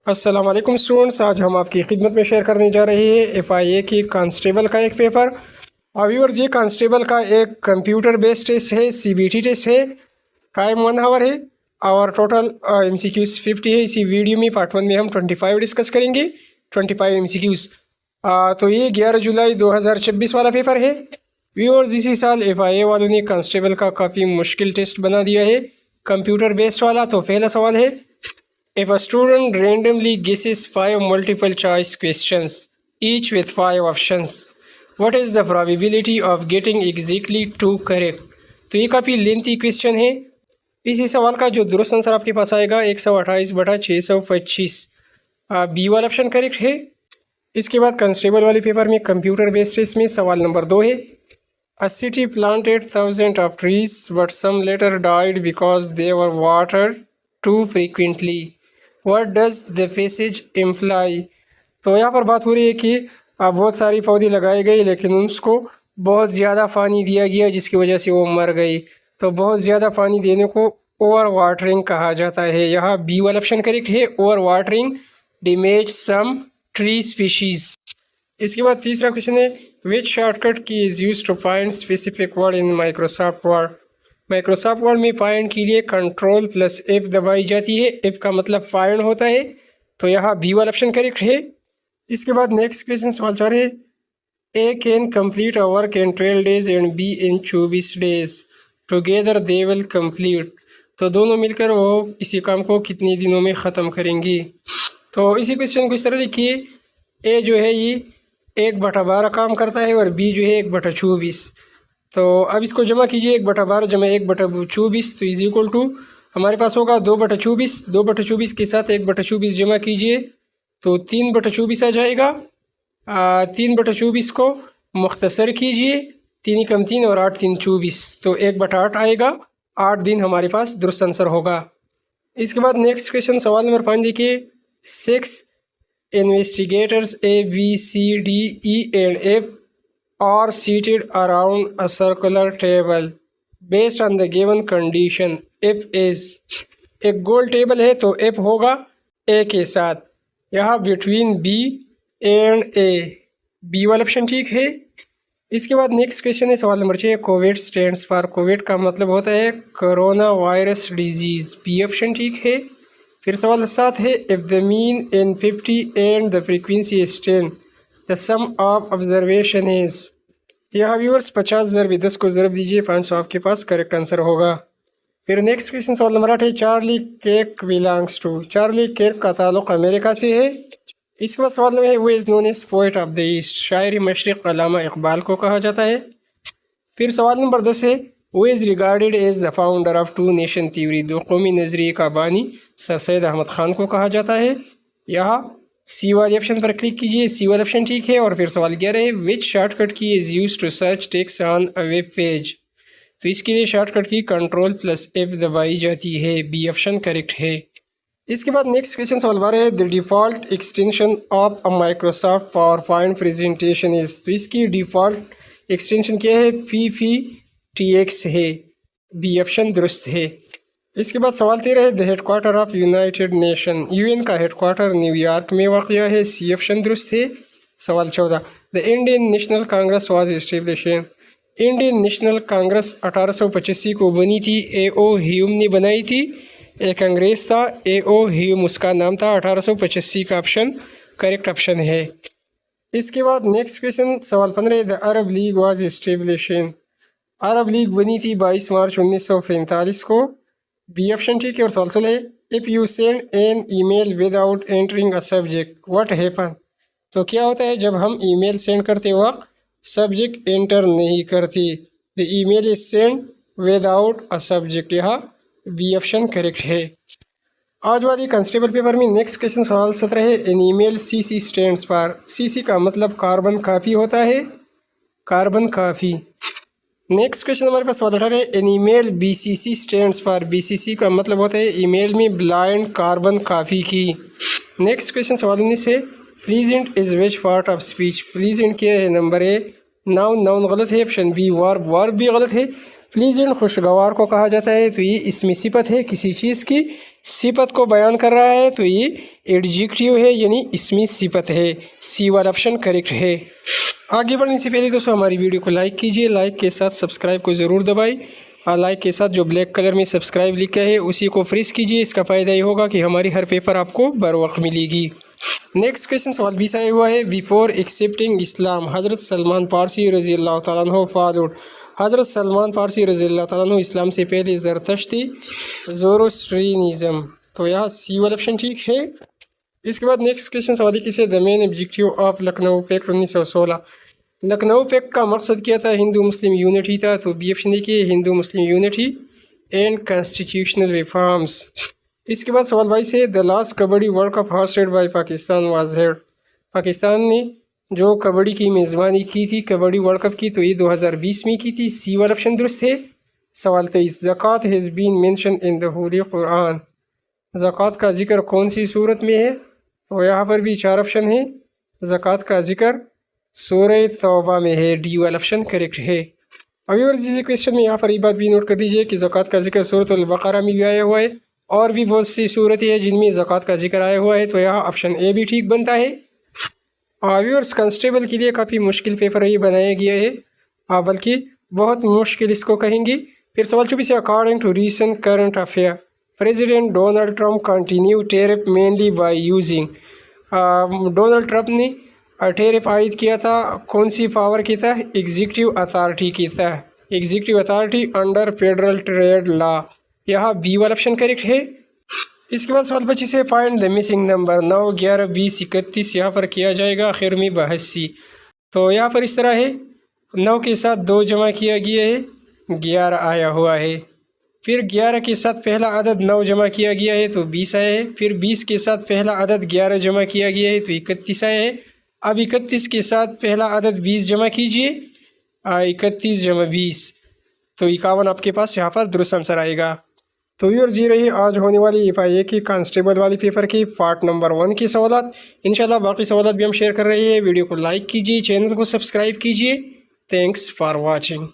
अस्सलाम वालेकुम स्टूडेंट्स, आज हम आपकी खिदमत में शेयर करने जा रहे हैं FIA की कांस्टेबल का एक पेपर। व्यूअर्स, ये कांस्टेबल का एक कंप्यूटर बेस्ड टेस्ट है, CBT टेस्ट है। टाइम 1 आवर है और टोटल MCQs 50 है। इसी वीडियो में पार्ट 1 में हम 25 डिस्कस करेंगे, 25 MCQs। तो ये 11 जुलाई 2026 वाला पेपर है। व्यूअर्स, इसी साल FIA वालों ने कांस्टेबल का काफ़ी मुश्किल टेस्ट बना दिया है, कंप्यूटर बेस्ड वाला। तो पहला सवाल है, if a student randomly guesses 5 multiple choice questions, each with 5 options, what is the probability of getting exactly 2 correct? तो ये काफ़ी लेंथी क्वेश्चन है। इसी सवाल का जो दुरुस्त आंसर आपके पास आएगा 128/625, बी वाला ऑप्शन करेक्ट है। इसके बाद कंस्टेबल वाले पेपर में कंप्यूटर बेस्ड इसमें सवाल नंबर 2 है, A city planted thousands of trees but some later died because they were watered too frequently. What does the passage imply? तो यहाँ पर बात हो रही है कि बहुत सारी पौधे लगाए गए लेकिन उसको बहुत ज़्यादा पानी दिया गया जिसकी वजह से वो मर गई। तो बहुत ज़्यादा पानी देने को ओवर वाटरिंग कहा जाता है। यहाँ बी वाला ऑप्शन करेक्ट है, overwatering damage some tree species. इसके बाद तीसरा क्वेश्चन है, which shortcut key is use to find specific word in Microsoft Word? Microsoft Word में फाइंड के लिए Ctrl+F दबाई जाती है। F का मतलब फाइंड होता है, तो यहाँ बी वाला ऑप्शन करेक्ट है। इसके बाद नेक्स्ट क्वेश्चन सवाल 4 है, A can complete a work in 12 days and B in 24 days, together they will complete. तो दोनों मिलकर वो इसी काम को कितने दिनों में ख़त्म करेंगी। तो इसी क्वेश्चन को इस तरह लिखिए, ए जो है ये 1/12 काम करता है और बी जो है 1/24। तो अब इसको जमा कीजिए, 1/12 जमा 1/24 तो इज इक्वल टू हमारे पास होगा 2/24। 2/24 के साथ 1/24 जमा कीजिए तो 3/24 आ जाएगा। 3/24 को मुख्तसर कीजिए, 3 कम 3 और 8 3 24, तो 1/8 आएगा। 8 दिन हमारे पास दुरुस्त आंसर होगा। इसके बाद नेक्स्ट क्वेश्चन सवाल नंबर 5 देखिए, 6 investigators A, B, C, D, E and F are seated around a circular table based on the given condition F is। एक गोल टेबल है तो F होगा A के साथ। यहाँ between B and A, B वाला ऑप्शन ठीक है। इसके बाद नेक्स्ट क्वेश्चन है सवाल नंबर 6, कोविड स्टैंड्स फॉर, कोविड का मतलब होता है corona virus disease, B option ठीक है। फिर सवाल 7 है, if the mean in 50 and the frequency is 10, the sum of observation is. यहाँ व्यूअर्स 50 ज़रब 10 को ज़रब दीजिए, 500 आपके पास करेक्ट आंसर होगा। फिर नेक्स्ट क्वेश्चन सवाल नंबर 8 है, Charlie cake belongs to, Charlie cake का ताल्लुक अमेरिका से है। इसके बाद सवाल नंबर है, who is known as poet of the East, शायर मशरिक़ अल्लामा इकबाल को कहा जाता है। फिर सवाल नंबर 10 है, who is regarded as the founder of 2 nation theory, 2 कौमी नज़रिए का बानी सर सैयद अहमद ख़ान को कहा जाता है। यहाँ सी वाले ऑप्शन पर क्लिक कीजिए, सी वाला ऑप्शन ठीक है। और फिर सवाल 11 है, which shortcut key is use to search text on a web page? तो इसके लिए शॉर्टकट की Ctrl+F दबाई जाती है, बी ऑप्शन करेक्ट है। इसके बाद नेक्स्ट क्वेश्चन सवाल 12 है, the default extension of a Microsoft power point presentation is. तो इसकी डिफ़ॉल्ट एक्सटेंशन क्या है, PPTX है, बी ऑप्शन दुरुस्त है। इसके बाद सवाल 13 है, the headquarter of United nation, UN का हेडक्वार्टर न्यूयॉर्क में वाक़या है, सी ऑप्शन दुरुस्त है। सवाल 14, the Indian national Congress was establish, Indian national Congress 1885 को बनी थी, A.O. ह्यूम ने बनाई थी। एक अंग्रेज़ था A.O. ह्यूम, उसका नाम था। 1885 का ऑप्शन करेक्ट ऑप्शन है। इसके बाद नेक्स्ट क्वेश्चन सवाल 15, the Arab league was establish, Arab league बनी थी 22 मार्च 1945 को, बी ऑप्शन ठीक है। और सवाल 16 है, if you send an email without entering a subject what happen. तो क्या होता है जब हम ईमेल सेंड करते वक्त सब्जेक्ट एंटर नहीं करती, the email is send without a subject, यहाँ बी ऑप्शन करेक्ट है। आज वाली कांस्टेबल पेपर में नेक्स्ट क्वेश्चन सवाल 17 है, an email CC stands for, CC का मतलब कार्बन कापी होता है, कार्बन कापी। नेक्स्ट क्वेश्चन हमारे पास सवाल 18 है, an email BCC stands for, BCC का मतलब होता है ईमेल में ब्लाइंड कार्बन कापी की। नेक्स्ट क्वेश्चन सवाल 19 है, pleasant is which part of speech, pleasant क्या है, नंबर ए नाउन, नाउन गलत है, ऑप्शन बी वर्ब, वर्ब भी गलत है। प्लीजेंट खुशगवार को कहा जाता है, तो ये इसमें सिफत है, किसी चीज़ की सिफत को बयान कर रहा है, तो ये एडजेक्टिव है, यानी इसमें सिफत है। सी वाला ऑप्शन करेक्ट है। आगे बढ़ने से पहले दोस्तों हमारी वीडियो को लाइक कीजिए, लाइक के साथ सब्सक्राइब को ज़रूर दबाएं और लाइक के साथ जो ब्लैक कलर में सब्सक्राइब लिखा है उसी को प्रेस कीजिए। इसका फ़ायदा ये होगा कि हमारी हर पेपर आपको बर वक्त मिलेगी। नेक्स्ट क्वेश्चन सवाल 20 आया हुआ है। बिफोर एक्सेप्टिंग इस्लाम हज़रत सलमान फारसी रज़ी अल्लाह तआला अन्हु फॉलोड। हज़रत सलमान फारसी रज़ी अल्लाह तआला अन्हु इस्लाम से पहले ज़रतश्ती ज़ोरोस्ट्रियनिज़म, तो यहाँ सी वाला ऑप्शन ठीक है। इसके बाद नेक्स्ट क्वेश्चन सवाल 21 है। The main objective of Lucknow pact 1916। Lucknow pact का मकसद क्या था? हिंदू मुस्लिम यूनिटी था, तो बी ऑप्शन देखिए Hindu Muslim unity and constitutional reforms. इसके बाद सवाल 22 है। The last kabaddi world cup hosted by Pakistan was held. Pakistan ने जो कबड्डी की मेज़बानी की थी कबड्डी वर्ल्ड कप की, तो ये 2020 में की थी। सी वाला ऑप्शन दुरुस्त है। सवाल 23। Zakat has been mentioned in the Holy Quran. ज़कात का जिक्र कौन सी सूरत में है? तो यहाँ पर भी 4 ऑप्शन है। ज़कात का जिक्र सूरह तौबा में है। डी वाला ऑप्शन करेक्ट है। अभी और जिस क्वेश्चन में यहाँ पर ये बात भी नोट कर दीजिए कि ज़कात का जिक्र सूरत अल बकरा में भी आया हुआ है और भी बहुत सी सूरतें हैं जिनमें ज़कात का जिक्र आया हुआ है, तो यहाँ ऑप्शन ए भी ठीक बनता है। व्यूअर्स कांस्टेबल के लिए काफ़ी मुश्किल पेपर ये बनाया गया है, बल्कि बहुत मुश्किल इसको कहेंगे। फिर सवाल 24 है। According to recent current affair president Donald Trump continue tariff mainly by using. Donald Trump ने टेरिफ आयद किया था, कौन सी पावर की था? एग्जीक्यूटिव अथॉरिटी की था। Executive authority under federal trade law. यहाँ बी वाला ऑप्शन करेक्ट है। इसके बाद सवाल 25 है। फाइंड द मिसिंग नंबर 9, 11, 20, 31 यहाँ पर किया जाएगा आखिर में 82। तो यहाँ पर इस तरह है, 9 के साथ 2 जमा किया गया है, 11 आया हुआ है। फिर 11 के साथ पहला अदद 9 जमा किया गया है तो 20 आया है। फिर 20 के साथ पहला अदद 11 जमा किया गया है तो 31 आया है। अब 31 के साथ पहला अदद 20 जमा कीजिए, 31 जमा 20 तो 51 आपके पास यहाँ पर दुरुस्त आंसर आएगा। तो व्यूअर्स ये रही आज होने वाली FIA की कांस्टेबल वाली पेपर की पार्ट नंबर 1 की सवालात। इंशाल्लाह बाकी सवालात भी हम शेयर कर रहे हैं। वीडियो को लाइक कीजिए, चैनल को सब्सक्राइब कीजिए। Thanks for watching.